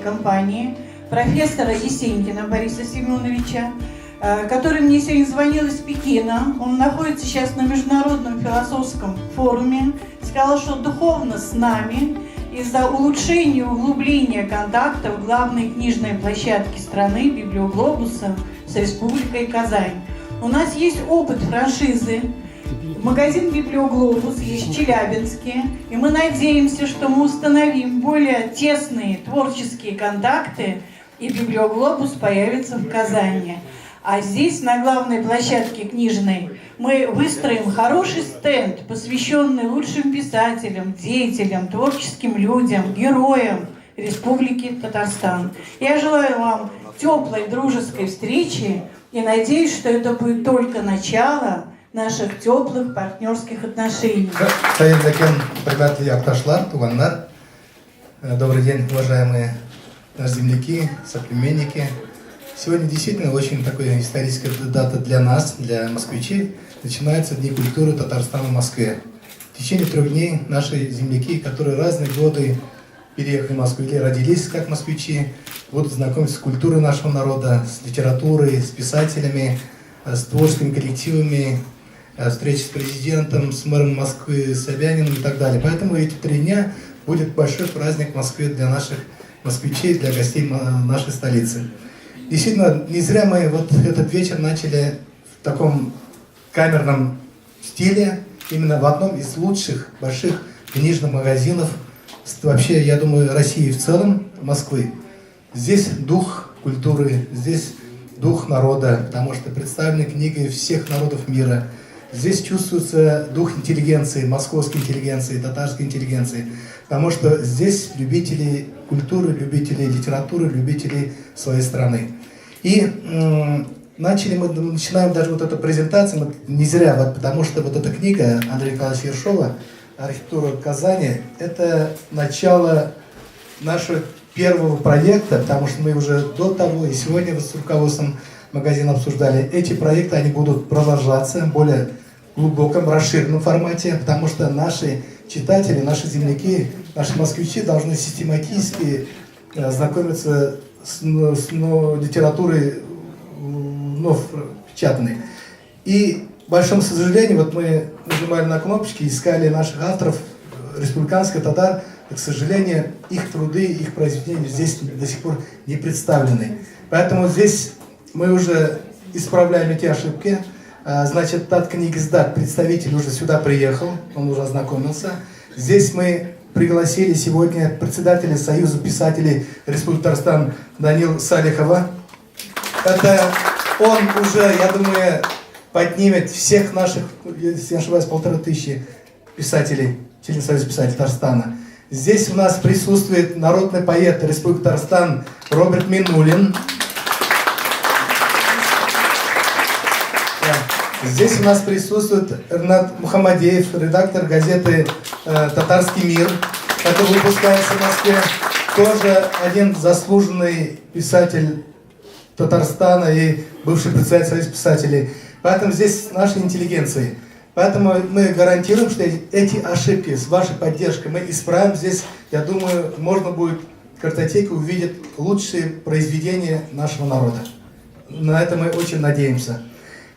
компании, профессора Есенькина Бориса Семеновича, который мне сегодня звонил из Пекина. Он находится сейчас на Международном философском форуме. Сказал, что духовно с нами из-за улучшения и углубления контактов главной книжной площадки страны «Библиоглобуса» с Республикой Казань. У нас есть опыт франшизы. Магазин «Библиоглобус» есть в Челябинске. И мы надеемся, что мы установим более тесные творческие контакты, и «Библиоглобус» появится в Казани. А здесь, на главной площадке книжной, мы выстроим хороший стенд, посвященный лучшим писателям, деятелям, творческим людям, героям Республики Татарстан. Я желаю вам теплой дружеской встречи и надеюсь, что это будет только начало наших теплых партнерских отношений. Добрый день, уважаемые наши земляки, соплеменники. Сегодня действительно очень такая историческая дата для нас, для москвичей. Начинаются Дни культуры Татарстана в Москве. В течение 3 дней наши земляки, которые разные годы переехали в Москву или родились как москвичи, будут знакомиться с культурой нашего народа, с литературой, с писателями, с творческими коллективами, встречи с президентом, с мэром Москвы, Собяниным и так далее. Поэтому эти 3 дня будет большой праздник в Москве для наших москвичей, для гостей нашей столицы. Действительно, не зря мы вот этот вечер начали в таком камерном стиле, именно в одном из лучших больших книжных магазинов, вообще, я думаю, России в целом, Москвы. Здесь дух культуры, здесь дух народа, потому что представлены книги всех народов мира. Здесь чувствуется дух интеллигенции, московской интеллигенции, татарской интеллигенции, потому что здесь любители культуры, любители литературы, любители своей страны. И начинаем даже вот эту презентацию, не зря, вот, потому что вот эта книга Андрея Николаевича Ершова «Архитектура Казани» — это начало нашего первого проекта, потому что мы уже до того и сегодня с руководством магазина обсуждали. Эти проекты, они будут продолжаться в более глубоком, расширенном формате, потому что наши читатели, наши земляки, наши москвичи должны систематически знакомиться с литературой печатной. И, к большому сожалению, вот мы нажимали на кнопочки, искали наших авторов, республиканских татар, и, к сожалению, их труды, их произведения здесь до сих пор не представлены. Поэтому здесь мы уже исправляем эти ошибки. Значит, Таткнигиздат, представитель, уже сюда приехал, он уже ознакомился. Здесь мы пригласили сегодня председателя Союза писателей Республики Татарстан Данил Салихова. Это он уже, я думаю, поднимет всех наших, если не ошибаюсь, 1500 писателей, членов Союза писателей Татарстана. Здесь у нас присутствует народный поэт Республики Татарстан Роберт Минулин. Здесь у нас присутствует Ренат Мухаммадеев, редактор газеты «Татарский мир», который выпускается в Москве. Тоже один заслуженный писатель Татарстана и бывший председатель Союза писателей. Поэтому здесь наши интеллигенции. Поэтому мы гарантируем, что эти ошибки с вашей поддержкой мы исправим. Здесь, я думаю, можно будет в картотеке увидеть лучшие произведения нашего народа. На это мы очень надеемся.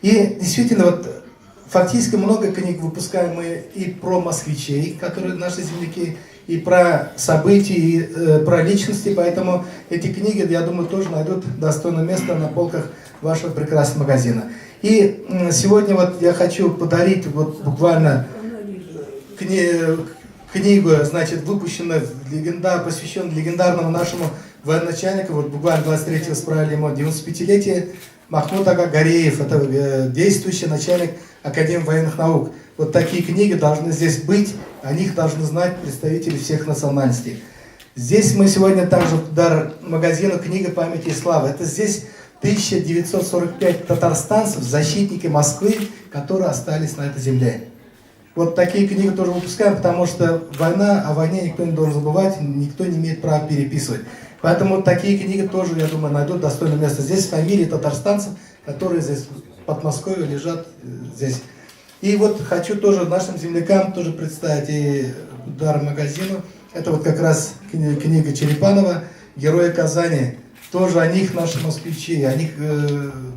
И действительно, вот фактически много книг выпускаем мы и про москвичей, которые наши земляки, и про события, и про личности. Поэтому эти книги, я думаю, тоже найдут достойное место на полках вашего прекрасного магазина. И сегодня вот я хочу подарить вот буквально книгу, значит, выпущенную, посвященную легендарному нашему военачальнику, вот буквально 23-го справили ему 95-летие, Махмуд Ага Гареев, это действующий начальник Академии военных наук. Вот такие книги должны здесь быть, о них должны знать представители всех национальностей. Здесь мы сегодня также дар магазину «Книга памяти и славы». Это здесь 1945 татарстанцев, защитники Москвы, которые остались на этой земле. Вот такие книги тоже выпускаем, потому что война, о войне никто не должен забывать, никто не имеет права переписывать. Поэтому такие книги тоже, я думаю, найдут достойное место. Здесь фамилии татарстанцев, которые здесь в Подмосковье лежат здесь. И вот хочу тоже нашим землякам тоже представить и дар магазину. Это вот как раз книга Черепанова. герои Казани. Тоже о них наши москвичи, о них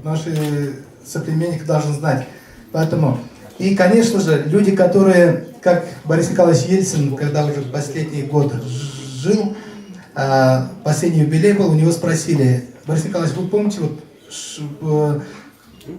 наши соплеменники должны знать. Поэтому, и, конечно же, люди, которые, как Борис Николаевич Ельцин, когда уже последний год жил, последний юбилей был, у него спросили: Борис Николаевич, вы помните, вот,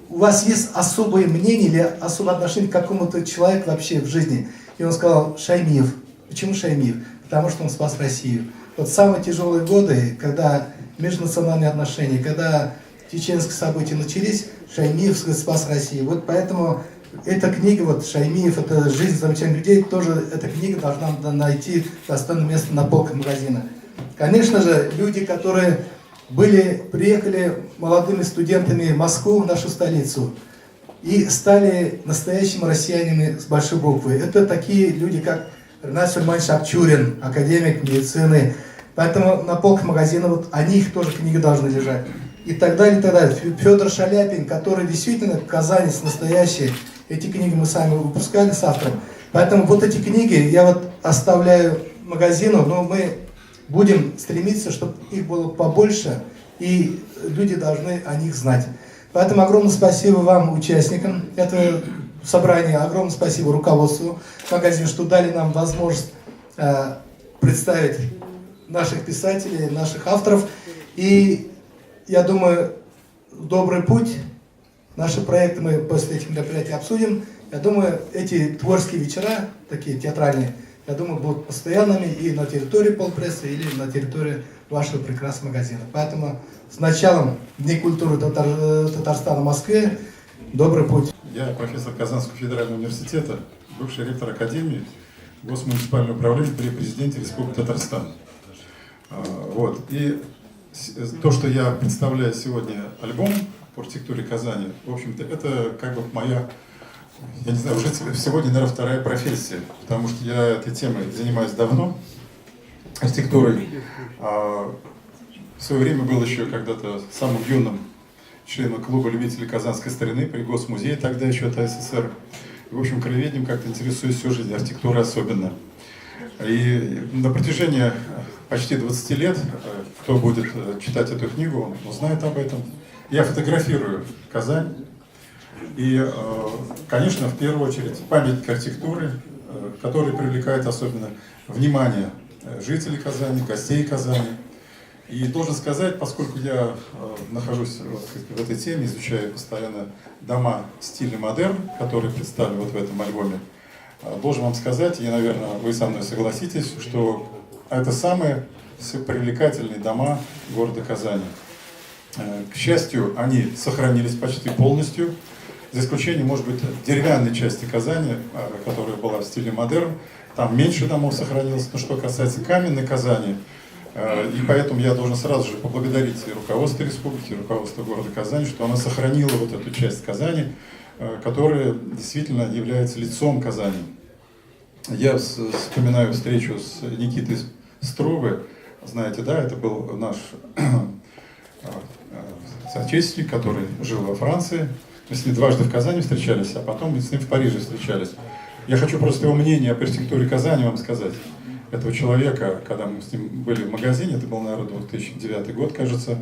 у вас есть особое мнение или особое отношение к какому-то человеку вообще в жизни? И он сказал: Шаймиев. Почему Шаймиев? Потому что он спас Россию. Вот самые тяжелые годы, когда межнациональные отношения, когда чеченские события начались, Шаймиев спас Россию. Вот поэтому эта книга, вот Шаймиев, это «Жизнь замечательных людей», тоже эта книга должна найти достойное место на полках магазина. Конечно же, люди, которые приехали молодыми студентами в Москву, в нашу столицу, и стали настоящими россиянами с большой буквы. Это такие люди, как Ренат Сульманович Акчурин, академик медицины. Поэтому на полках магазина вот о них тоже книги должны лежать. И так далее, и так далее. Федор Шаляпин, который действительно казанец настоящий. Эти книги мы сами выпускали с автором. Поэтому вот эти книги я вот оставляю магазину, но мы будем стремиться, чтобы их было побольше, и люди должны о них знать. Поэтому огромное спасибо вам, участникам этого собрания, огромное спасибо руководству магазина, что дали нам возможность представить наших писателей, наших авторов. И я думаю, добрый путь. Наши проекты мы после этих мероприятий обсудим. Я думаю, эти творческие вечера, такие театральные, я думаю, будут постоянными и на территории полпресса, или на территории вашего прекрасного магазина. Поэтому с началом Дней культуры Татарстана в Москве добрый путь. Я профессор Казанского федерального университета, бывший ректор Академии, Госмуниципального управления при президенте Республики Татарстан. Вот. И то, что я представляю сегодня альбом по архитектуре Казани, в общем-то, это как бы моя, я не знаю, уже сегодня, наверное, вторая профессия, потому что я этой темой занимаюсь давно, архитектурой. В свое время был еще когда-то самым юным членом клуба любителей казанской старины при Госмузее, тогда еще от СССР. И, в общем, краеведением как-то интересуюсь всю жизнь, архитектурой особенно. И на протяжении почти 20 лет, кто будет читать эту книгу, он узнает об этом. Я фотографирую Казань. И, конечно, в первую очередь, памятник архитектуры, который привлекает особенно внимание жителей Казани, гостей Казани. И должен сказать, поскольку я нахожусь в этой теме, изучаю постоянно дома стиля модерн, которые представлены вот в этом альбоме, должен вам сказать, и, наверное, вы со мной согласитесь, что это самые привлекательные дома города Казани. К счастью, они сохранились почти полностью, за исключением, может быть, деревянной части Казани, которая была в стиле модерн. Там меньше домов сохранилось. Но что касается каменной Казани, и поэтому я должен сразу же поблагодарить и руководство республики, и руководство города Казани, что она сохранила вот эту часть Казани, которая действительно является лицом Казани. Я вспоминаю встречу с Никитой Струве. Знаете, да, это был наш соотечественник, который жил во Франции. Мы с ним дважды в Казани встречались, а потом мы с ним в Париже встречались. Я хочу просто его мнение об архитектуре Казани вам сказать. Этого человека, когда мы с ним были в магазине, это был, наверное, 2009 год, кажется,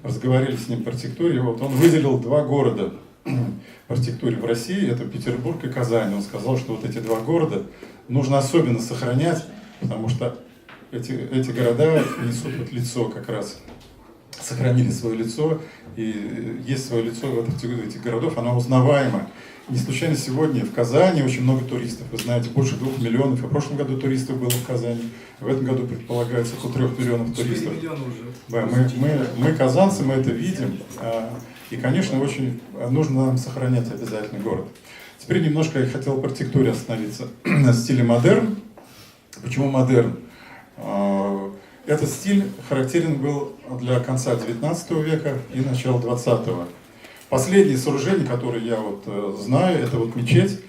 разговаривали с ним по архитектуре, вот он выделил два города по архитектуре в России, это Петербург и Казань. Он сказал, что вот эти два города нужно особенно сохранять, потому что эти города несут вот лицо как раз, сохранили свое лицо, и есть свое лицо в этих городов, оно узнаваемо. Не случайно сегодня в Казани очень много туристов. Вы знаете, больше 2 миллионов. И в прошлом году туристов было в Казани. В этом году предполагается около 3 миллионов туристов. 4 миллиона уже. Да, мы казанцы, мы это видим. И, конечно, очень нужно нам сохранять обязательно город. Теперь немножко я хотел по архитектуре остановиться. На стиле модерн. Почему модерн? Этот стиль характерен был для конца 19 века и начала 20-го. Последнее сооружение, которое я вот знаю, это вот мечеть.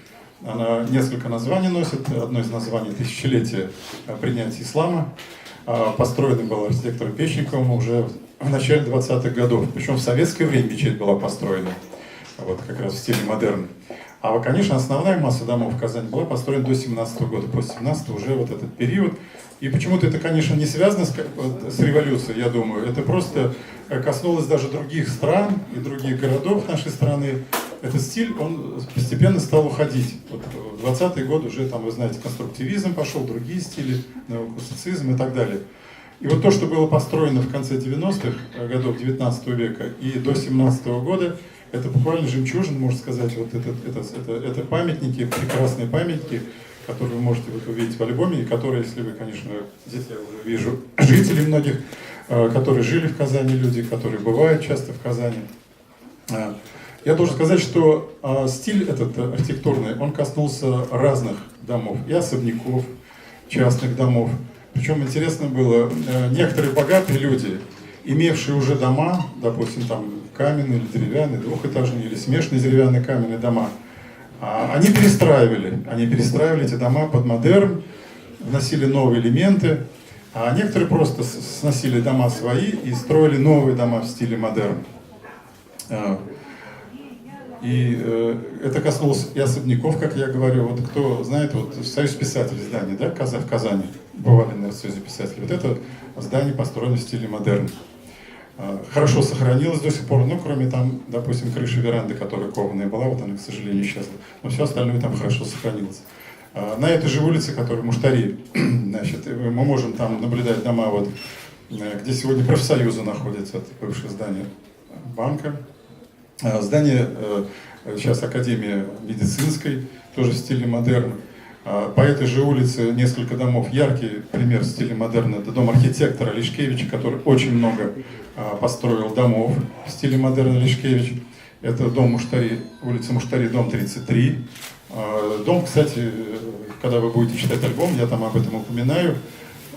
Она несколько названий носит. Одно из названий — тысячелетие принятия ислама. Построена была архитектором Печниковым уже в начале 20-х годов. Причем в советское время мечеть была построена. Вот как раз в стиле модерн. конечно, основная масса домов в Казани была построена до 17 года. После 17 уже вот этот период. И почему-то это, конечно, не связано с революцией, я думаю. Это просто коснулось даже других стран и других городов нашей страны. Этот стиль, он постепенно стал уходить. Вот в 20-е годы уже, там, вы знаете, конструктивизм пошел, другие стили, неоклассицизм и так далее. И вот то, что было построено в конце 90-х годов 19 века и до 17 года, это буквально жемчужина, можно сказать. Вот это памятники, прекрасные памятники, которые вы можете вот увидеть в альбоме, и которые, если вы, конечно, здесь я уже вижу жителей многих, которые жили в Казани, люди, которые бывают часто в Казани. Я должен сказать, что стиль этот архитектурный, он коснулся разных домов, и особняков, частных домов. Причем интересно было, некоторые богатые люди, имевшие уже дома, допустим, там каменные или деревянные, двухэтажные или смешанные деревянные каменные дома, они перестраивали эти дома под модерн, вносили новые элементы, а некоторые просто сносили дома свои и строили новые дома в стиле модерн. И это коснулось и особняков, как я говорю. Вот кто знает, вот Союз писателей здание, да, в Казани, бывали на Союзе писателей. Вот это здание построено в стиле модерн. Хорошо сохранилось до сих пор, ну, кроме там, допустим, крыши веранды, которая кованая была, вот она, к сожалению, исчезла. Но все остальное там хорошо сохранилось. На этой же улице, которая Муштари, значит, мы можем там наблюдать дома, вот, где сегодня профсоюзы находятся, это бывшее здание банка. Здание сейчас Академия медицинской, тоже в стиле модерн. По этой же улице несколько домов. Яркий пример в стиле модерн — это дом архитектора Лишкевича, который очень много построил домов в стиле модерн Лишкевич. Это дом Муштари, улица Муштари, дом 33. Дом, кстати, когда вы будете читать альбом, я там об этом упоминаю,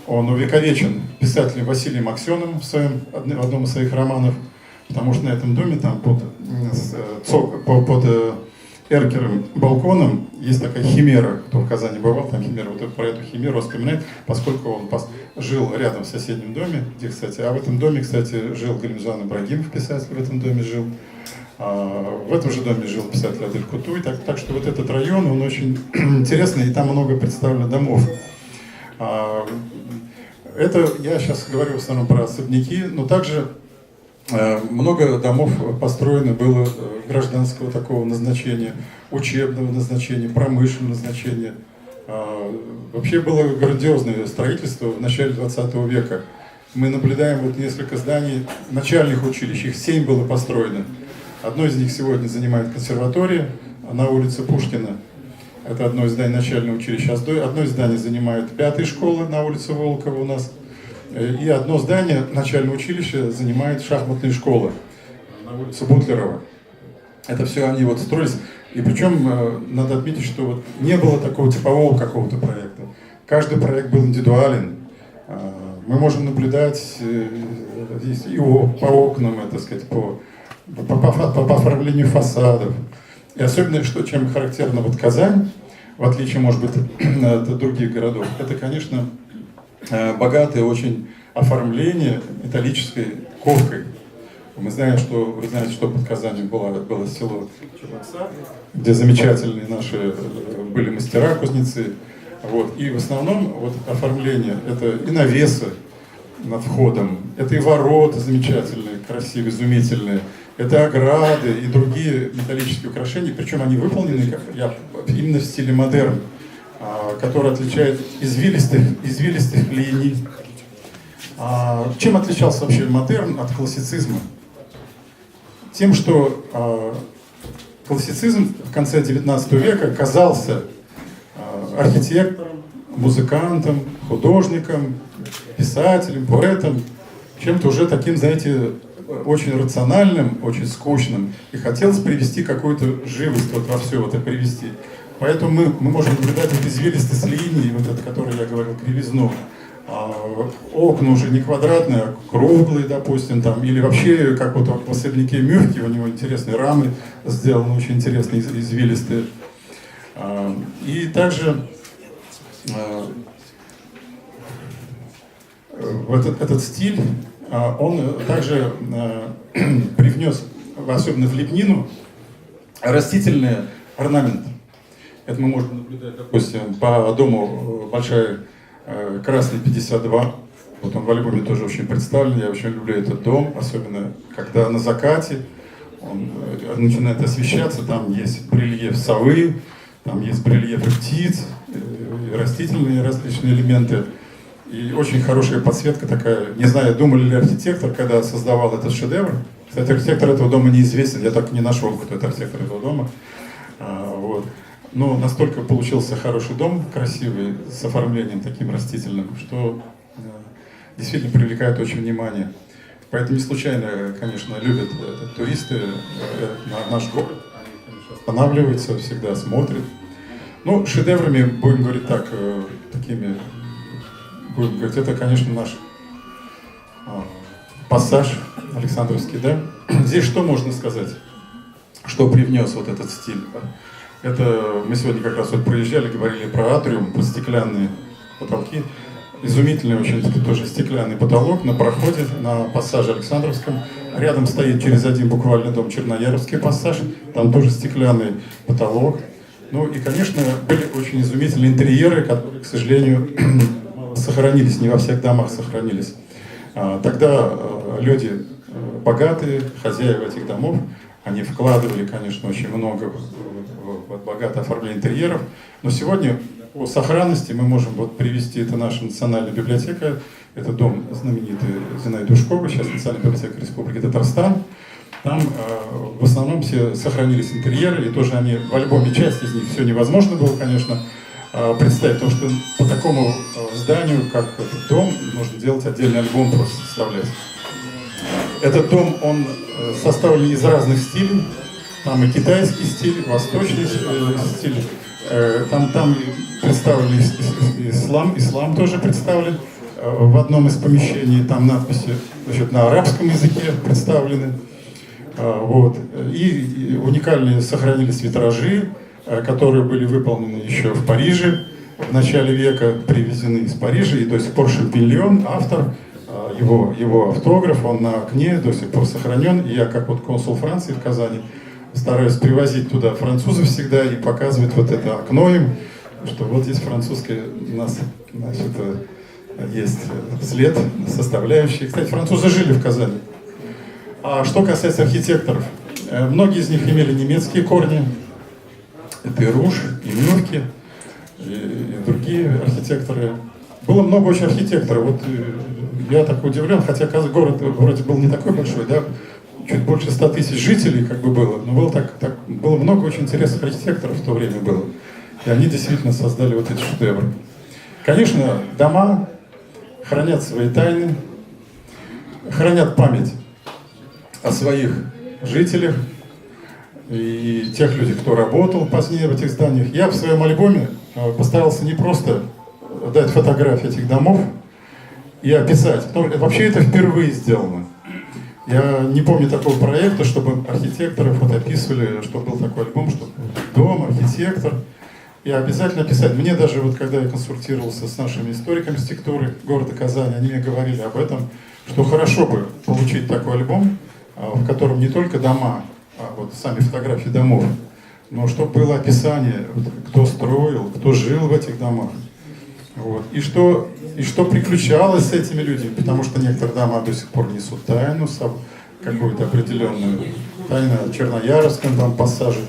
он увековечен писателем Василием Аксеновым в одном из своих романов. Потому что на этом доме, там под эркером, балконом, есть такая химера. Кто в Казани бывал, там химера, вот про эту химеру вспоминает, поскольку он жил рядом в соседнем доме, где, кстати, в этом доме, кстати, жил Галимжан Ибрагимов, писатель в этом доме жил. В этом же доме жил писатель Адель Кутуй. Так что вот этот район, он очень интересный, и там много представлено домов. Это я сейчас говорю в основном про особняки, но также много домов построено было гражданского такого назначения, учебного назначения, промышленного назначения. Вообще было грандиозное строительство в начале 20 века. Мы наблюдаем вот несколько зданий начальных училищ, их 7 было построено. Одно из них сегодня занимает консерватория на улице Пушкина. Это одно из зданий начального училища. Одно из зданий занимает 5-я школа на улице Волкова у нас. И одно здание начального училища занимает шахматная школа на улице Бутлерова. Это все они вот строились. И причем надо отметить, что вот не было такого типового какого-то проекта. Каждый проект был индивидуален. Мы можем наблюдать и по окнам, так сказать, по оформлению фасадов. И особенно, чем характерна вот Казань, в отличие, может быть, от других городов, это, конечно, богатое очень оформление металлической ковкой. Вы знаете, что под Казанью было село Чебоксар, где замечательные наши были мастера, кузнецы. Вот. И в основном вот оформление — это и навесы над входом, это и ворота замечательные, красивые, изумительные, это ограды и другие металлические украшения, причем они выполнены именно в стиле модерн, который отличает извилистых линий. Чем отличался вообще модерн от классицизма? Тем, что классицизм в конце 19 века казался архитектором, музыкантом, художником, писателем, поэтом, чем-то уже таким, знаете, очень рациональным, очень скучным. И хотелось привести какую-то живость вот во все это привести. Поэтому мы можем наблюдать вот извилистость линии, вот это, которое я говорил, кривизну. Окна уже не квадратные, а круглые, допустим, там, или вообще, как вот в особняке Мюрки, у него интересные рамы сделаны, очень интересные, извилистые. И также этот стиль, он также привнес, особенно в лепнину, растительные орнамент. Это мы можем наблюдать, допустим, по дому большая красный 52. Вот он в альбоме тоже очень представлен. Я очень люблю этот дом, особенно когда на закате он начинает освещаться. Там есть барельеф совы, там есть барельефы птиц, растительные различные элементы. И очень хорошая подсветка такая. Не знаю, думал ли архитектор, когда создавал этот шедевр. Кстати, архитектор этого дома неизвестен. Я так и не нашел, кто это архитектор этого дома. Вот. Но настолько получился хороший дом, красивый, с оформлением таким растительным, что действительно привлекает очень внимание. Поэтому не случайно, конечно, любят туристы наш город. Они, конечно, останавливаются, всегда смотрят. Ну, шедеврами, будем говорить так, такими, будем говорить, это, конечно, наш пассаж Александровский, да? Здесь что можно сказать? Что привнес вот этот стиль? Это мы сегодня как раз вот проезжали, говорили про атриум, про стеклянные потолки. Изумительный очень тоже стеклянный потолок на проходе, на пассаже Александровском. Рядом стоит через один буквально дом Чернояровский пассаж, там тоже стеклянный потолок. Ну и, конечно, были очень изумительные интерьеры, которые, к сожалению, сохранились, не во всех домах сохранились. Тогда люди богатые, хозяева этих домов, они вкладывали, конечно, очень много в богатое оформление интерьеров. Но сегодня по сохранности мы можем вот привести, это наша национальная библиотека, это дом знаменитый Зинаиды Ушковой, сейчас Национальная библиотека Республики Татарстан. Там в основном все сохранились интерьеры, и тоже они в альбоме, часть из них, все невозможно было, конечно, представить, потому что по такому зданию, как этот дом, нужно делать отдельный альбом, просто составлять. Этот дом, он составлен из разных стилей. Там и китайский стиль, восточный стиль. Там представлен ислам тоже представлен в одном из помещений. Там надписи, значит, на арабском языке представлены. Вот. И уникальные сохранились витражи, которые были выполнены еще в Париже в начале века, привезены из Парижа, и до сих пор Шампиньон, автор, его автограф, он на окне до сих пор сохранен. И я, как вот консул Франции в Казани, стараюсь привозить туда французов всегда и показывать вот это окно им, что вот здесь французское у нас, значит, есть след, составляющие. Кстати, французы жили в Казани. А что касается архитекторов, многие из них имели немецкие корни. Это и Руш, и Мюрки, и другие архитекторы. Было много очень архитекторов. Вот я так удивлен, хотя город вроде был не такой большой, да, чуть больше 100 тысяч жителей как бы было, но было много очень интересных архитекторов в то время было. И они действительно создали вот эти шедевры. Конечно, дома хранят свои тайны, хранят память о своих жителях и тех людей, кто работал позднее в этих зданиях. Я в своем альбоме постарался не просто дать фотографии этих домов и описать, потому что вообще это впервые сделано. Я не помню такого проекта, чтобы архитекторы вот описывали, что был такой альбом, что дом, архитектор. И обязательно писать. Мне даже, вот когда я консультировался с нашими историками архитектуры города Казани, они мне говорили об этом, что хорошо бы получить такой альбом, в котором не только дома, а вот сами фотографии домов, но чтобы было описание, кто строил, кто жил в этих домах. Вот. И что приключалось с этими людьми, потому что некоторые дома до сих пор несут тайну, какую-то определенную тайну о Чернояровском там пассаже,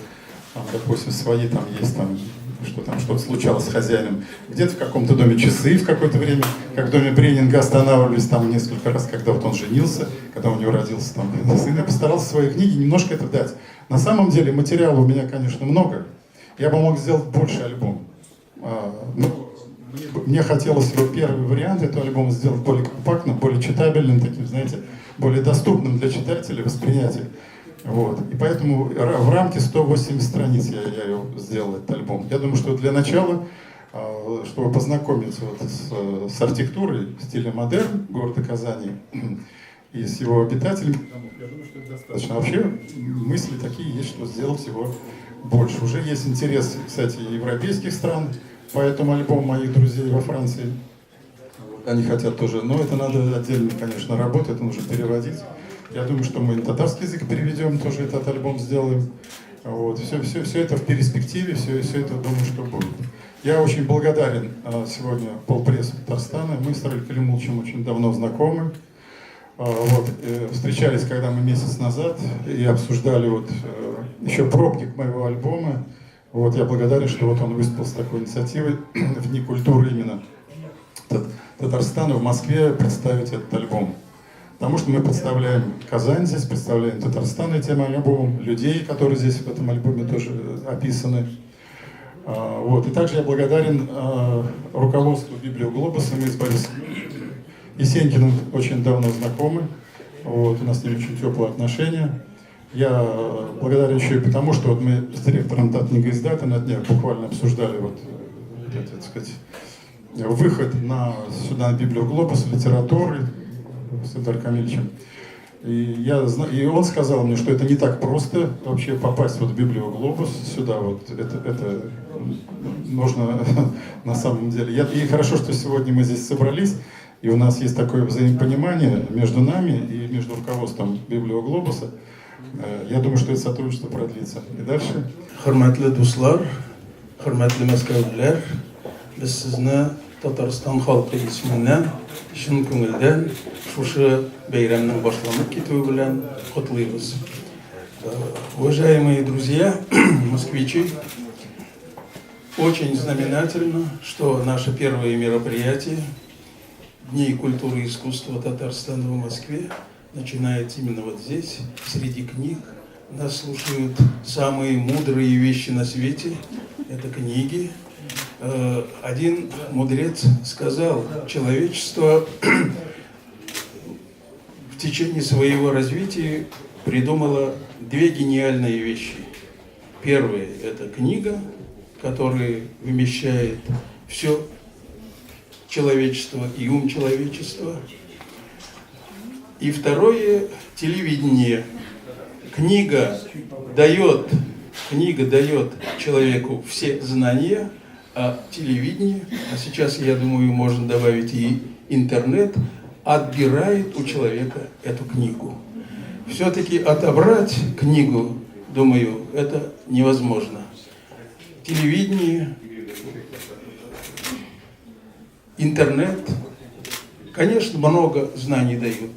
там, допустим, свои там есть, там что-то случалось с хозяином. Где-то в каком-то доме часы в какое-то время, как в доме Бренинга, останавливались там несколько раз, когда вот он женился, когда у него родился там сын. Я постарался в своей книге немножко это дать. На самом деле материала у меня, конечно, много. Я бы мог сделать больше альбом. Мне хотелось вот первый вариант этого альбома сделать более компактным, более читабельным, таким, знаете, более доступным для читателей восприятия. Вот. И поэтому в рамке 180 страниц я сделал этот альбом. Я думаю, что для начала, чтобы познакомиться вот с архитектурой в стиле модерн города Казани и с его обитателями, я думаю, что это достаточно. Вообще мысли такие есть, что сделать его больше. Уже есть интерес, кстати, европейских стран по этому альбому моих друзей во Франции. Они хотят тоже, но это надо отдельно, конечно, работать, это нужно переводить. Я думаю, что мы на татарский язык переведем, тоже этот альбом сделаем. Вот. Все это в перспективе, все это, думаю, что будет. Я очень благодарен сегодня полпрессу Татарстана. Мы с Раилем Калимуловичем очень давно знакомы. Вот. Встречались, когда мы месяц назад, и обсуждали еще пробник моего альбома. Вот. Я благодарен, что вот он выступил с такой инициативой в Дни культуры именно Татарстана в Москве представить этот альбом. Потому что мы представляем Казань здесь, представляем Татарстан этим альбомом, людей, которые здесь в этом альбоме тоже описаны. Вот. И также я благодарен руководству «Библиоглобуса». Мы с Борисом Есенькиным очень давно знакомы. Вот. У нас с ним очень теплые отношения. Я благодарен еще и потому, что мы с директором Таткнигоиздата на днях буквально обсуждали так сказать, выход сюда на «Библиоглобус» литературы с Эльдаром Камильевичем. И он сказал мне, что это не так просто вообще попасть в «Библиоглобус» сюда. Это нужно на самом деле. И хорошо, что сегодня мы здесь собрались, и у нас есть такое взаимопонимание между нами и между руководством «Библиоглобуса». Я думаю, что это сотрудничество продлится. И дальше. Хөрмәтле дуслар, хөрмәтле мәскәүлеләр, без сезне Татарстан халкы исеменнән, чын күңелдән шушы бәйрәмнең башланып китүе белән котлыйбыз. Уважаемые друзья, москвичи, очень знаменательно, что наше первое мероприятие Дней культуры и искусства Татарстана в Москве начинается именно вот здесь, среди книг. Нас слушают самые мудрые вещи на свете. Это книги. Один мудрец сказал, человечество в течение своего развития придумало две гениальные вещи. Первое – это книга, которая вмещает все человечество и ум человечества. И второе – телевидение. Книга дает человеку все знания, а телевидение, а сейчас, я думаю, можно добавить и интернет, отбирает у человека эту книгу. Все-таки отобрать книгу, думаю, это невозможно. Телевидение, интернет, конечно, много знаний дают,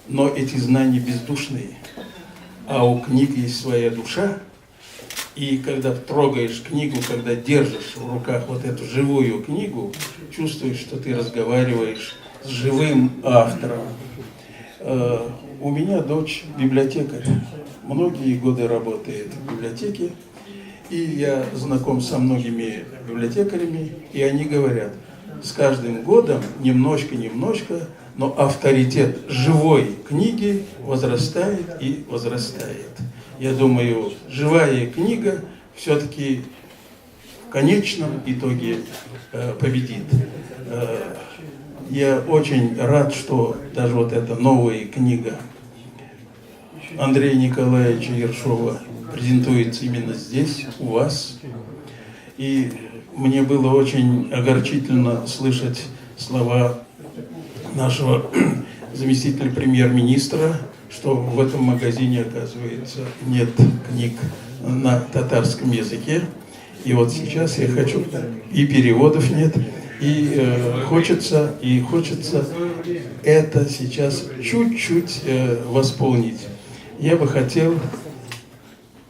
но эти знания бездушные. А у книг есть своя душа. И когда трогаешь книгу, когда держишь в руках вот эту живую книгу, чувствуешь, что ты разговариваешь с живым автором. У меня дочь библиотекарь. Многие годы работает в библиотеке. И я знаком со многими библиотекарями, и они говорят, с каждым годом немножко, но авторитет живой книги возрастает и возрастает. Я думаю, живая книга все-таки в конечном итоге победит. Я очень рад, что даже вот эта новая книга Андрея Николаевича Ершова презентуется именно здесь, у вас. И мне было очень огорчительно слышать слова нашего заместителя премьер-министра, что в этом магазине, оказывается, нет книг на татарском языке. И вот сейчас я хочу, и переводов нет, и хочется это сейчас чуть-чуть восполнить. Я бы хотел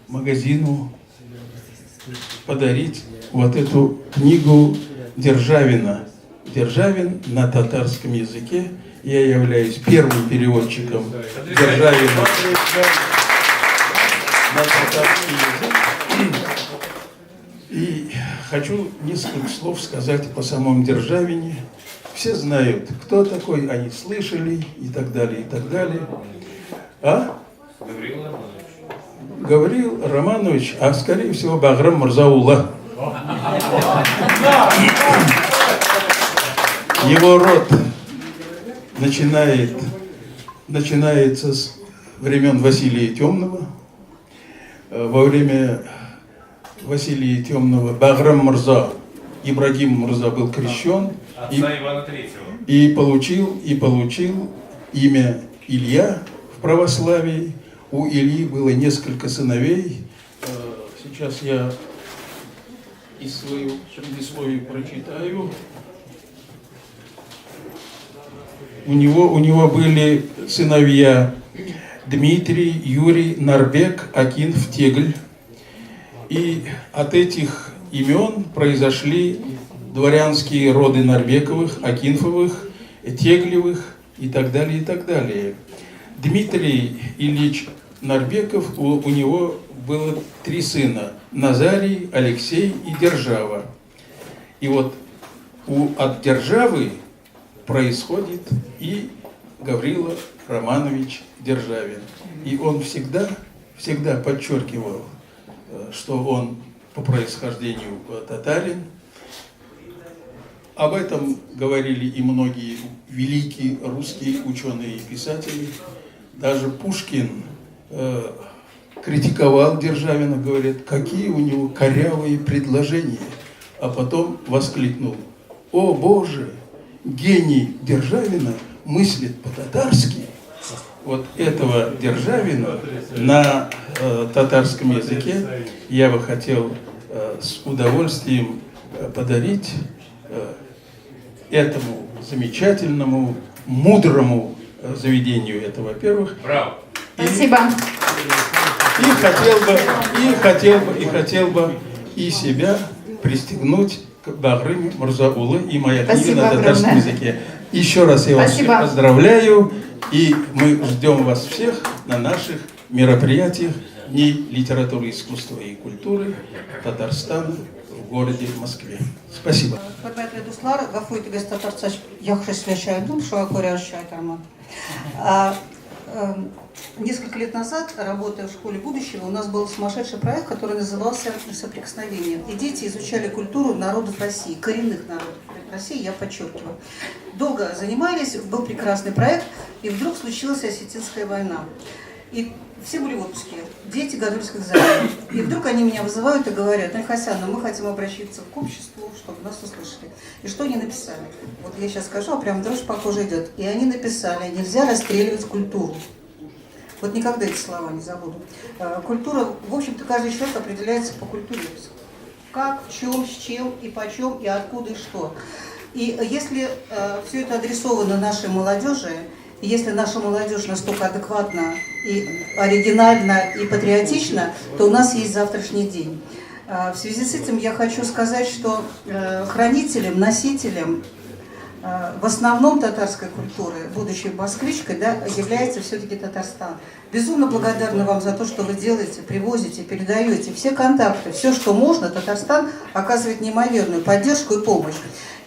магазину подарить вот эту книгу Державина. Державин на татарском языке. Я являюсь первым переводчиком Державина на татарский язык. И хочу несколько слов сказать о самом Державине. Все знают, кто такой, они слышали и так далее, и так далее. А? Гаврил Романович, а скорее всего Баграм Мурзаула. Его род начинается с времен Василия Темного. Во время Василия Темного Баграм Мурза, Ибрагим Мурза был крещен и получил имя Илья в православии. У Ильи было несколько сыновей. Сейчас я из своего предисловия прочитаю. У него были сыновья Дмитрий, Юрий, Нарбек, Акинф, Тегль. И от этих имен произошли дворянские роды Нарбековых, Акинфовых, Теглевых и так далее, и так далее. Дмитрий Ильич Нарбеков, у него было 3 сына: Назарий, Алексей и Держава. И вот от Державы происходит и Гаврила Романович Державин. И он всегда подчеркивал, что он по происхождению татарин. Об этом говорили и многие великие русские ученые и писатели. Даже Пушкин критиковал Державина, говорит, какие у него корявые предложения. А потом воскликнул: «О Боже, гений Державина мыслит по-татарски». Вот этого Державина на татарском языке я бы хотел с удовольствием подарить этому замечательному, мудрому заведению. Это, во-первых. Браво! Спасибо. И хотел бы и себя пристегнуть к Багрыме Мурзаулы и моя книга на татарском языке. Еще раз я вас всех поздравляю, и мы ждем вас всех на наших мероприятиях Дней литературы, искусства и культуры Татарстана в городе Москве. Спасибо. Hürmetli dostlar, Гафу итегез татарча яхшы сөйләшәдем, шуңа күрә шайтарман. Несколько лет назад, работая в школе будущего, у нас был сумасшедший проект, который назывался «Соприкосновение». И дети изучали культуру народов России, коренных народов России, я подчеркиваю. Долго занимались, был прекрасный проект, и вдруг случилась Осетинская война. И все были в отпуске, дети готовились к экзамену. И вдруг они меня вызывают и говорят: Ольга Хасяновна, мы хотим обращаться к обществу, чтобы нас услышали. И что они написали? Вот я сейчас скажу, а прям дрожь по коже идет. И они написали: нельзя расстреливать культуру. Вот никогда эти слова не забуду. Культура, в общем-то, каждый человек определяется по культуре. Как, в чем, с чем, и почем, и откуда, и что. И если все это адресовано нашей молодежи, и если наша молодежь настолько адекватна и оригинальна и патриотична, то у нас есть завтрашний день. В связи с этим я хочу сказать, что хранителем, носителем в основном татарской культуры, будущей москвичкой, да, является все-таки Татарстан. Безумно благодарна вам за то, что вы делаете, привозите, передаете все контакты, все, что можно. Татарстан оказывает неимоверную поддержку и помощь.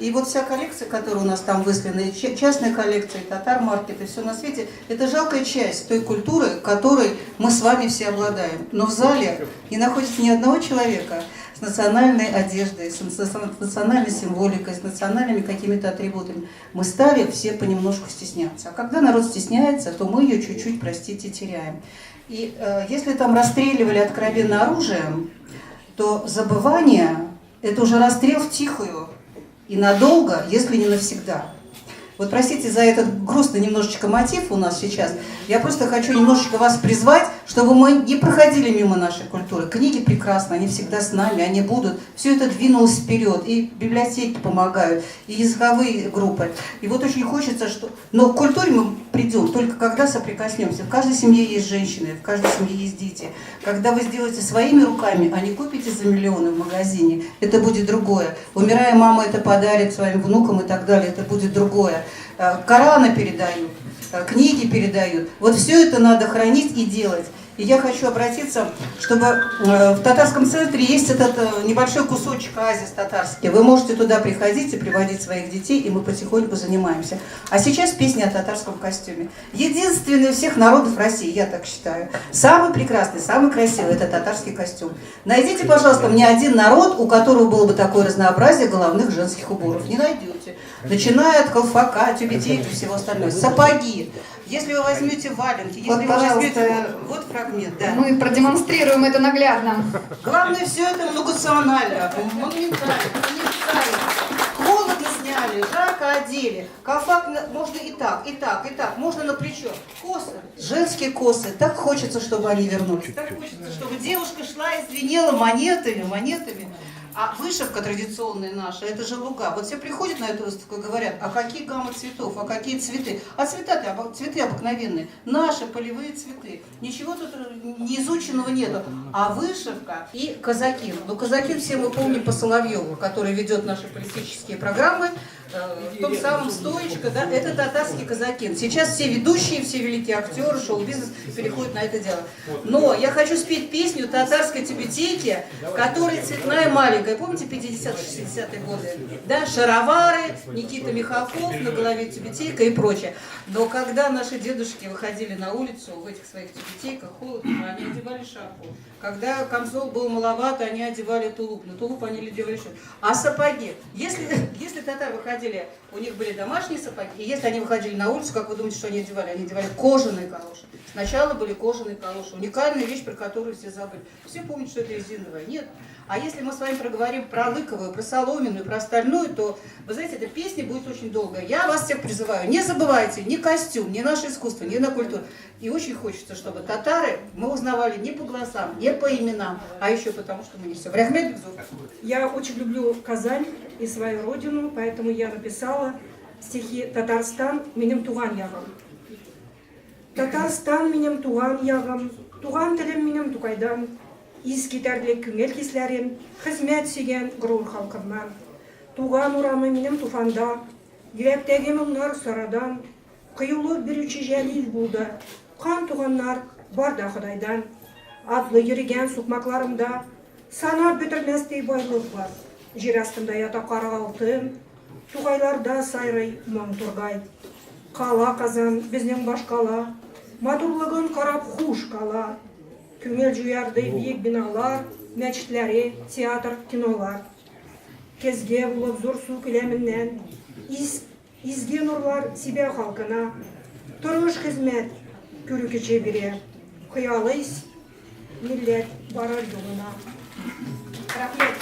И вот вся коллекция, которая у нас там выслана, и частная коллекция, и татар-маркет, и все на свете, это жалкая часть той культуры, которой мы с вами все обладаем. Но в зале не находится ни одного человека с национальной одеждой, с национальной символикой, с национальными какими-то атрибутами. Мы стали все понемножку стесняться. А когда народ стесняется, то мы ее чуть-чуть, простите, теряем. И если там расстреливали откровенно оружием, то забывание – это уже расстрел втихую и надолго, если не навсегда. Вот простите за этот грустный немножечко мотив у нас сейчас. Я просто хочу немножечко вас призвать, чтобы мы не проходили мимо нашей культуры. Книги прекрасны, они всегда с нами, они будут. Все это двинулось вперед, и библиотеки помогают, и языковые группы. И вот очень хочется, что... Но к культуре мы придем только когда соприкоснемся. В каждой семье есть женщины, в каждой семье есть дети. Когда вы сделаете своими руками, а не купите за миллионы в магазине, это будет другое. Умирая, мама это подарит своим внукам и так далее, это будет другое. Кораны передают, книги передают. Вот все это надо хранить и делать. И я хочу обратиться, чтобы в татарском центре есть этот небольшой кусочек оазис татарский. Вы можете туда приходить и приводить своих детей, и мы потихоньку занимаемся. А сейчас песня о татарском костюме. Единственный у всех народов России, я так считаю. Самый прекрасный, самый красивый – это татарский костюм. Найдите, пожалуйста, мне один народ, у которого было бы такое разнообразие головных женских уборов. Не найдете. Начиная от колфака, тюбетейки и всего остального. Сапоги. Если вы возьмете валенки, если Вот, вы пожалуйста, возьмете... Вот фрагмент, да. Мы продемонстрируем это наглядно. Главное, все это многонационально, монументально, холодно снять. сняли, жарко одели. Колпак можно и так, и так, и так. Можно на плечо. Косы, женские косы. Так хочется, чтобы они вернулись. Так хочется, чтобы девушка шла и звенела монетами. А вышивка традиционная наша, это же луга. Вот все приходят на эту выставку и говорят, а какие гаммы цветов, а какие цветы. А цветы обыкновенные, наши полевые цветы. Ничего тут неизученного нету. А вышивка и казакин. Ну, казакин все мы помним по Соловьеву, который ведет наши политические программы. В том самом «Стоечка», да, это татарский казакин. Сейчас все ведущие, все великие актеры, шоу-бизнес переходят на это дело. Но я хочу спеть песню татарской тюбетейки, которая цветная маленькая. Помните 50-60-е годы? Да, шаровары, Никита Михалков, на голове тюбетейка и прочее. Но когда наши дедушки выходили на улицу в этих своих тюбетейках, холодно, они одевали шапку. Когда камзол был маловат, они одевали тулуп. На тулуп они одевали шапку. А сапоги? Если татары выходили, у них были домашние сапоги, и если они выходили на улицу, как вы думаете, что они одевали? Они одевали кожаные калоши. Сначала были кожаные калоши. Уникальная вещь, про которую все забыли. Все помнят, что это резиновая. Нет. А если мы с вами проговорим про лыковую, про соломенную, про остальное, то, вы знаете, эта песня будет очень долгая. Я вас всех призываю, не забывайте ни костюм, ни наше искусство, ни на культуру. И очень хочется, чтобы татары мы узнавали не по глазам, не по именам, а еще потому, что мы не все. Рахмет Бекзов. Я очень люблю Казань и свою родину, поэтому я написала стихи «Татарстан менің туған яғым». Татарстан менің туған яғым, туған тілім менің Тукайдан, ис кетерлік күңел кесләрем, хезмәт сөйгән ғұрур халқымнан. Туған урамы менің туфанда, йөрәктәге моңнар сарадан, кыюлы бирүче җәлил булды, қан туганнар бар да Ходайдан. Адлы йөргән сукмакларымда санап бетермәстей байлык бар. Җир астында ята кара алтын, тугайларда сайрый моң тургай. Кала Казан безнең баш кала, матурлыгын карап хуш кала. Күңел җуярдай биек биналар, мәчетләре, театр, кинолар. Кезге булып зур су күләменнән, изге нурлар Себә халкына, тормыш хезмәт күрү кече бирә. Хыялый милләт барар юлына. Рахмет.